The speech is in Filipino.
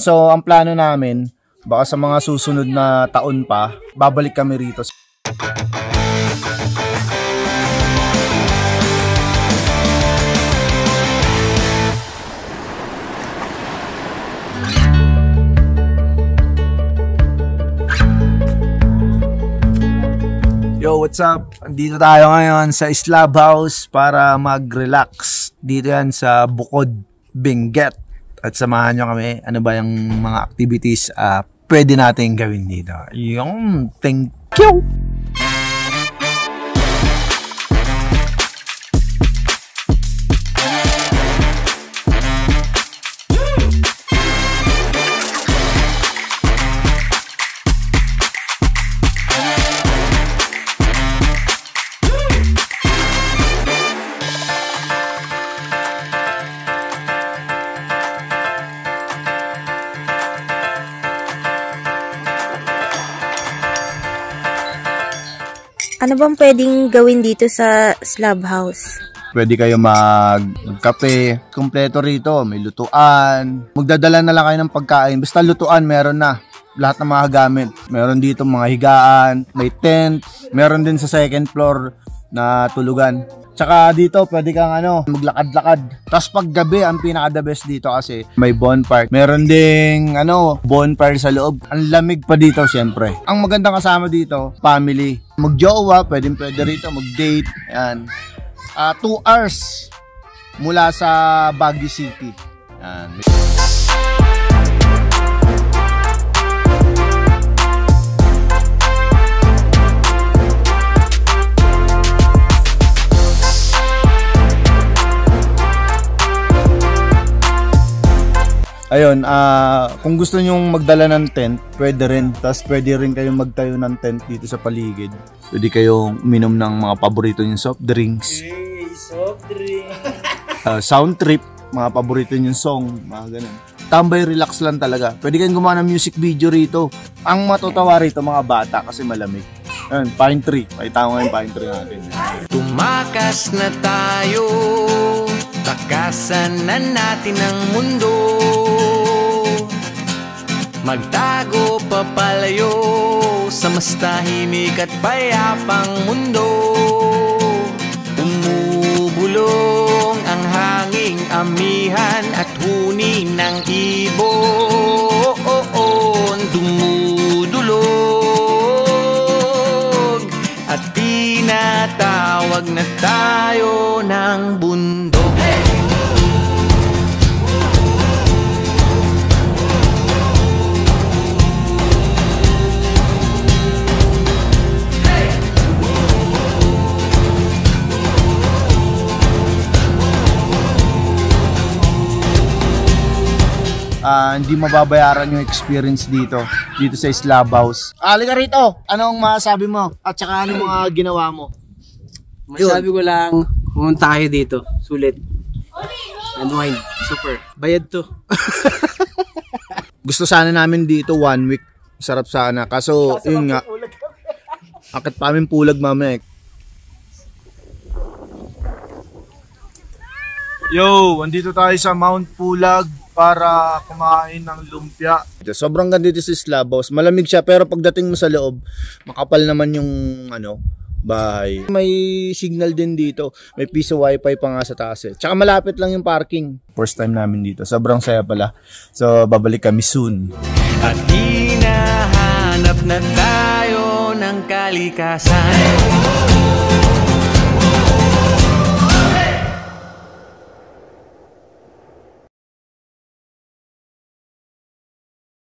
So, ang plano namin, baka sa mga susunod na taon pa, babalik kami rito. Yo, what's up? Dito tayo ngayon sa Slab House para mag-relax. Dito yan sa Bukod, Benguet. At samahan nyo kami. Ano ba yung mga activities pwede natin gawin dito? Yung thank you! Ano bang pwedeng gawin dito sa Slab House? Pwede kayo magkape. Kompleto rito. May lutuan. Magdadala na lang kayo ng pagkain. Basta lutuan, meron na. Lahat ng mga gamit. Meron dito mga higaan. May tent. Meron din sa second floor na tulugan. Tsaka dito, pwede kang maglakad-lakad. Tapos pag gabi, ang pinaka-the best dito kasi may bonfire. Meron ding bonfire sa loob. Ang lamig pa dito, syempre. Ang magandang kasama dito, family. Mag-jowa, pwede rito, mag-date. Ayan. 2 hours mula sa Baguio City. Ayan. Ayun, kung gusto nyong magdala ng tent, pwede rin. Tapos pwede rin kayong magtayo ng tent dito sa paligid. Pwede kayong uminom ng mga paborito nyong soft drinks. Hey, soft drink! Sound trip, mga paborito nyong song, mga ganun. Tambay, relax lang talaga. Pwede kayong gumawa ng music video rito. Ang matutawa rito, mga bata, kasi malamig. Ayun, pine tree. Pakita ko yung pine tree natin. Tumakas na tayo, takasan na natin ang mundo. Magtago papalayo sa mas tahimik at payapang mundo. Umubulong ang hanging amihan at huni ng ibon. Dumudulog at tinatawag na tayo ng bundok. Hindi mababayaran yung experience dito sa Slab House. Halika rito! Anong masasabi mo? At saka anong mga ginawa mo? Masabi ko lang, pumunta kayo dito. Sulit. Unwind. Super. Bayad to. Gusto sana namin dito 1 week. Sarap sana. Kaso, yun nga. Akit pa aming pulag mamaya. Yo! Andito tayo sa Mount Pulag para kumain ng lumpia. Sobrang ganda dito sa Slab House. Malamig siya pero pagdating mo sa loob, makapal naman yung bahay. May signal din dito. May piso wifi pa nga sa taas eh. Tsaka malapit lang yung parking. First time namin dito. Sobrang saya pala. So babalik kami soon. At hinahanap na tayo ng kalikasan.